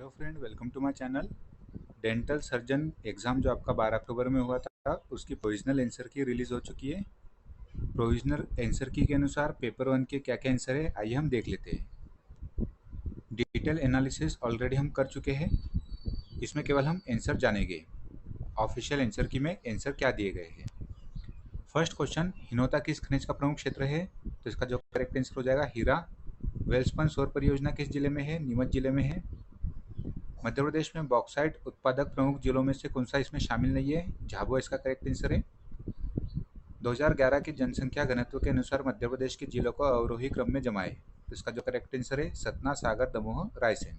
Hello friend, welcome to my channel. Dental surgeon exam जो आपका 12 अक्टूबर में हुआ था, उसकी प्रोविजनल आंसर की रिलीज़ हो चुकी है। प्रोविजनल आंसर की के अनुसार पेपर वन के क्या क्या आंसर है, आइए हम देख लेते हैं। डिटेल एनालिसिस ऑलरेडी हम कर चुके हैं, इसमें केवल हम आंसर जानेंगे। ऑफिशियल आंसर की में आंसर क्या दिए गए हैं। फर्स्ट क्वेश्चन, हिनोता किस खनिज का प्रमुख क्षेत्र है? तो इसका जो करेक्ट आंसर हो जाएगा हीरा। वेल्सपन सौर परियोजना किस जिले में है? नीमच जिले में है। मध्य प्रदेश में बॉक्साइट उत्पादक प्रमुख जिलों में से कौन सा इसमें शामिल नहीं है? झाबुआ इसका करेक्ट आंसर है। 2011 की जनसंख्या घनत्व के अनुसार मध्य प्रदेश के जिलों को अवरोही क्रम में जमाएं। तो इसका जो करेक्ट आंसर है सतना, सागर, दमोह, रायसेन।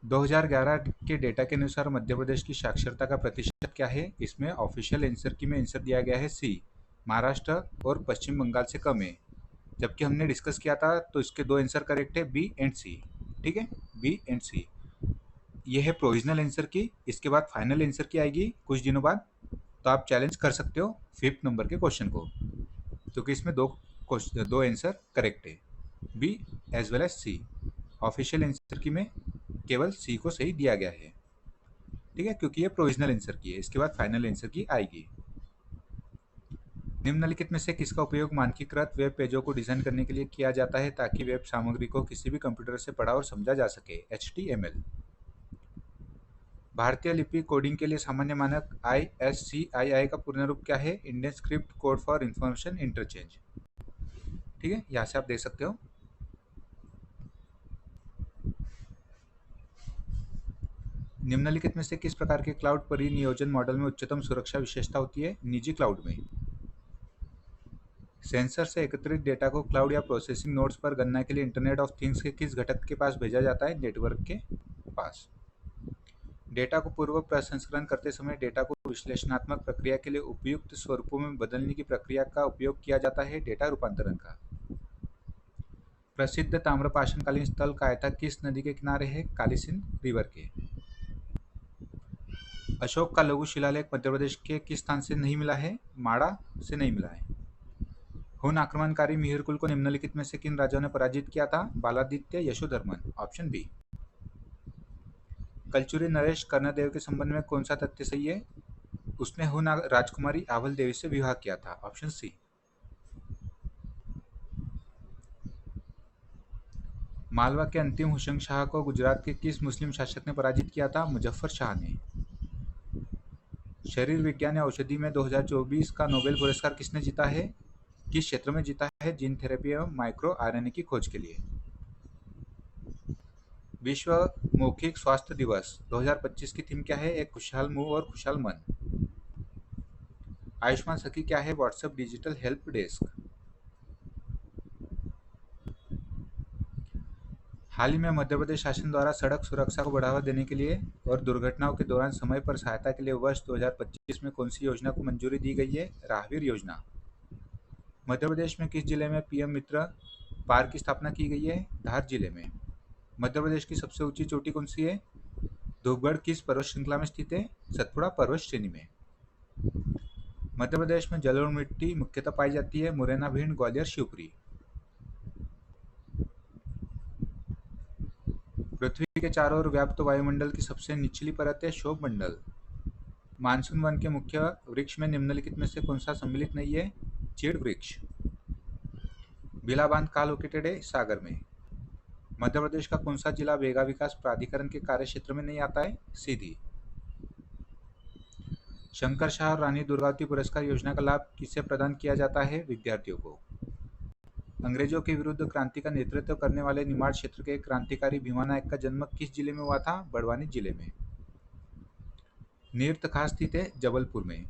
2011 के डेटा के अनुसार मध्य प्रदेश की साक्षरता का प्रतिशत क्या है? इसमें ऑफिशियल आंसर की में आंसर दिया गया है सी, महाराष्ट्र और पश्चिम बंगाल से कम है। जबकि हमने डिस्कस किया था तो इसके दो आंसर करेक्ट है, बी एंड सी। ठीक है, बी एंड सी। ये है प्रोविजनल आंसर की। इसके बाद फाइनल आंसर की आएगी कुछ दिनों बाद, तो आप चैलेंज कर सकते हो 5th नंबर के क्वेश्चन को, क्योंकि इसमें दो आंसर करेक्ट है, बी एज वेल एज सी। ऑफिशियल आंसर की में केवल सी को सही दिया गया है। ठीक है, क्योंकि ये प्रोविजनल आंसर की है। इसके बाद फाइनल आंसर की आएगी। निम्नलिखित में से किसका उपयोग मानकीकृत वेब पेजों को डिजाइन करने के लिए किया जाता है ताकि वेब सामग्री को किसी भी कंप्यूटर से पढ़ा और समझा जा सके? HTML। भारतीय लिपि कोडिंग के लिए सामान्य मानक ISCII का पूर्ण रूप क्या है? Indian script code for information interchange. ठीक है, यहाँ से आप देख सकते हो। निम्नलिखित में से किस प्रकार के क्लाउड परिनियोजन मॉडल में उच्चतम सुरक्षा विशेषता होती है? निजी क्लाउड में। सेंसर से एकत्रित डेटा को क्लाउड या प्रोसेसिंग नोड्स पर गणना के लिए इंटरनेट ऑफ थिंग्स के किस घटक के पास भेजा जाता है? नेटवर्क के पास। डेटा को पूर्व प्रसंस्करण करते समय डेटा को विश्लेषणात्मक प्रक्रिया के लिए उपयुक्त स्वरूपों में बदलने की प्रक्रिया का उपयोग किया जाता है? डेटा रूपांतरण का। प्रसिद्ध ताम्रपाषाणकालीन स्थल कायथा किस नदी के किनारे है? कालीसिंध रिवर के। अशोक का लघु शिलालेख मध्य प्रदेश के किस स्थान से नहीं मिला है? माड़ा से नहीं मिला है। हुन आक्रमणकारी मिहिरकुल को निम्नलिखित में से किन राजाओं ने पराजित किया था? बालादित्य, यशोधर्मन। Option B. कलचुरी नरेश कर्णदेव के संबंध में कौन सा तथ्य सही है? उसने हुन राजकुमारी आवल देवी से विवाह किया था। Option C. मालवा के अंतिम हुसैन शाह को गुजरात के किस मुस्लिम शासक ने पराजित किया था? मुजफ्फर शाह ने। शरीर विज्ञान या औषधि में 2024 का नोबेल पुरस्कार किसने जीता है? किस क्षेत्र में जीता है? जीन थेरेपी एवं माइक्रो आरएनए की खोज के लिए। विश्व मौखिक स्वास्थ्य दिवस 2025 की थीम क्या है? एक खुशहाल मुंह और खुशहाल मन। आयुष्मान सखी क्या है? WhatsApp digital help desk. हाल ही में मध्य प्रदेश शासन द्वारा सड़क सुरक्षा को बढ़ावा देने के लिए और दुर्घटनाओं के दौरान समय पर सहायता के लिए वर्ष 2025 में कौन सी योजना को मंजूरी दी गई है? राहवीर योजना। मध्य प्रदेश में किस जिले में पीएम मित्र पार्क की स्थापना की गई है? धार जिले में। मध्य प्रदेश की सबसे ऊंची चोटी कौन सी है? धूपगढ़ किस पर्वत श्रृंखला में स्थित है? सतपुड़ा पर्वत श्रेणी में। मध्य प्रदेश में जलोढ़ मिट्टी मुख्यतः पाई जाती है? मुरैना, भिंड, ग्वालियर, शिवपुरी। पृथ्वी के चारों ओर व्याप्त वायुमंडल की सबसे निचली परत है? क्षोभ मंडल। मानसून वन के मुख्य वृक्ष में निम्नलिखित में से कौन सा सम्मिलित नहीं है? चीड़ वृक्ष। बिला बांध कहाँ लोकेटेड है? सागर में। मध्य प्रदेश का कौन सा जिला वेगा विकास प्राधिकरण के कार्य क्षेत्र में नहीं आता है? सीधी। शंकर शाह और रानी दुर्गावती पुरस्कार योजना का लाभ किसे प्रदान किया जाता है? विद्यार्थियों को। अंग्रेजों के विरुद्ध क्रांति का नेतृत्व करने वाले निमाड़ क्षेत्र के क्रांतिकारी भीमा नायक का जन्म किस जिले में हुआ था? बड़वानी जिले में। नीर कहाँ स्थित है? जबलपुर में।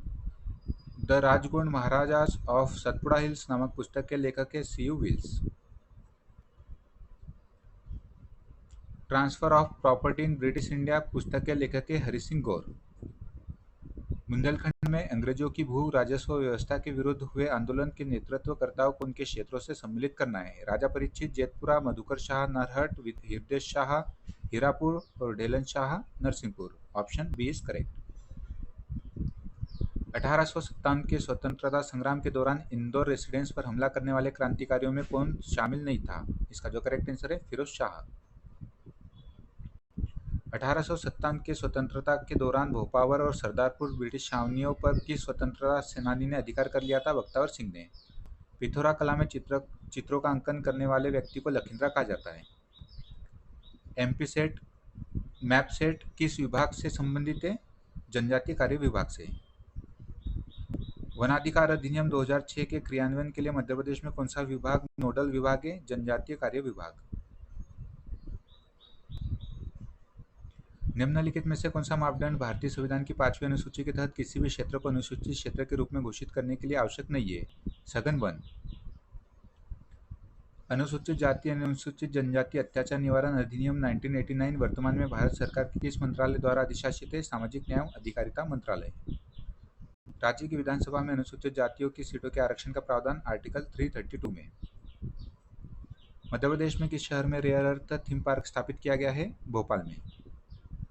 The Rajgond maharajas of Satpura hills नामक पुस्तक के लेखक है C.U. Wills. Transfer of property in British India पुस्तक के लेखक है हरि सिंह गौर। बुंदेलखंड में अंग्रेजों की भू राजस्व व्यवस्था के विरुद्ध हुए आंदोलन के नेतृत्वकर्ताओं को उनके क्षेत्रों से सम्मिलित करना है? राजा परीक्षित, जेतपुरा, मधुकर शाह, नरहट, हृदय शाह, हीरापुर और Dhelan Shah, Narsinghpur. Option B is correct. 1857 के स्वतंत्रता संग्राम के दौरान इंदौर रेसिडेंस पर हमला करने वाले क्रांतिकारियों में कौन शामिल नहीं था? इसका जो करेक्ट आंसर है फिरोज शाह। 1857 के स्वतंत्रता के दौरान भोपावर और सरदारपुर ब्रिटिश छावनियों पर किस स्वतंत्रता सेनानी ने अधिकार कर लिया था? बख्तियार सिंह ने। पिथौरा कला में चित्रों का अंकन करने वाले व्यक्ति को लखींद्रा कहा जाता है। एमपी सेट मैप सेट किस विभाग से संबंधित है? जनजातीय कार्य विभाग से। वनाधिकार अधिनियम 2006 के क्रियान्वयन के लिए मध्य प्रदेश में कौन सा विभाग नोडल विभाग है? जनजातीय कार्य विभाग। निम्नलिखित में से कौन सा मापदंड भारतीय संविधान की 5वीं अनुसूची के तहत किसी भी क्षेत्र को अनुसूचित क्षेत्र के रूप में घोषित करने के लिए आवश्यक नहीं है? सघन वन। अनुसूचित जाति अनुसूचित जनजाति अत्याचार निवारण अधिनियम 1989 वर्तमान में भारत सरकार के किस मंत्रालय द्वारा अधिशासित है? सामाजिक न्याय अधिकारिता मंत्रालय। राज्य की विधानसभा में अनुसूचित जातियों की सीटों के आरक्षण का प्रावधान आर्टिकल 332 में। मध्य प्रदेश में किस शहर में रेयर अर्थ थीम पार्क स्थापित किया गया है? भोपाल में।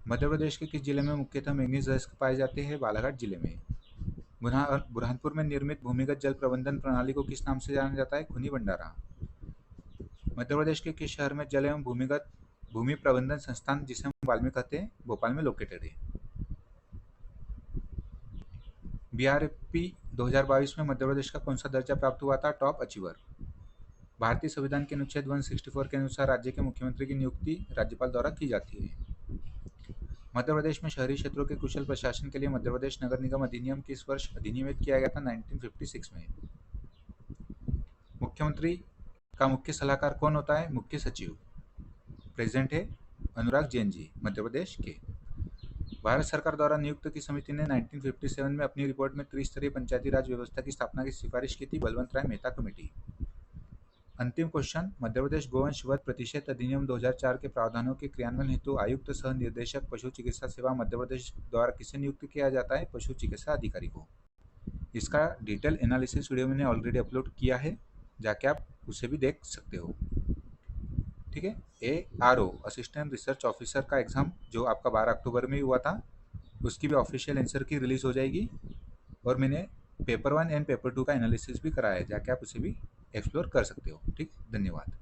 मध्य प्रदेश के किस जिले में मुख्यतः मैंगनीज अयस्क पाए जाते हैं? बालाघाट जिले में। बुरहानपुर में निर्मित भूमिगत जल प्रबंधन प्रणाली को किस नाम से जाना जाता है? खूनी भंडारा। मध्य प्रदेश के किस शहर में जल एवं भूमि प्रबंधन संस्थान, जिसे हम वाल्मीकि कहते हैं, भोपाल में लोकेटेड है। बीआरएफपी 2022 में मध्य प्रदेश का कौन सा दर्जा प्राप्त हुआ था? Top achiever. भारतीय संविधान के अनुच्छेद 164 के अनुसार राज्य के मुख्यमंत्री की नियुक्ति राज्यपाल द्वारा की जाती है। मध्य प्रदेश में शहरी क्षेत्रों के कुशल प्रशासन के लिए मध्य प्रदेश नगर निगम अधिनियम किस वर्ष अधिनियमित किया गया था? 1956 में। मुख्यमंत्री का मुख्य सलाहकार कौन होता है? मुख्य सचिव। प्रेजेंट है अनुराग जैन जी, मध्य प्रदेश के। भारत सरकार द्वारा नियुक्त की समिति ने 1957 में अपनी रिपोर्ट में त्रिस्तरीय पंचायती राज व्यवस्था की स्थापना की सिफारिश की थी? बलवंत राय मेहता कमेटी। अंतिम क्वेश्चन, मध्य प्रदेश गोवंश वध प्रतिषेध अधिनियम 2004 के प्रावधानों के क्रियान्वयन हेतु आयुक्त सह निर्देशक पशु चिकित्सा सेवा मध्य प्रदेश द्वारा किसे नियुक्त किया जाता है? पशु चिकित्सा अधिकारी को। इसका डिटेल एनालिसिस वीडियो मैंने ऑलरेडी अपलोड किया है, जाके आप उसे भी देख सकते हो। ठीक है। ARO असिस्टेंट रिसर्च ऑफिसर का एग्जाम जो आपका 12 अक्टूबर में हुआ था, उसकी भी ऑफिशियल आंसर की रिलीज हो जाएगी और मैंने पेपर 1 एंड पेपर 2 का एनालिसिस भी कराया है, जाके आप उसे भी एक्सप्लोर कर सकते हो। ठीक, धन्यवाद।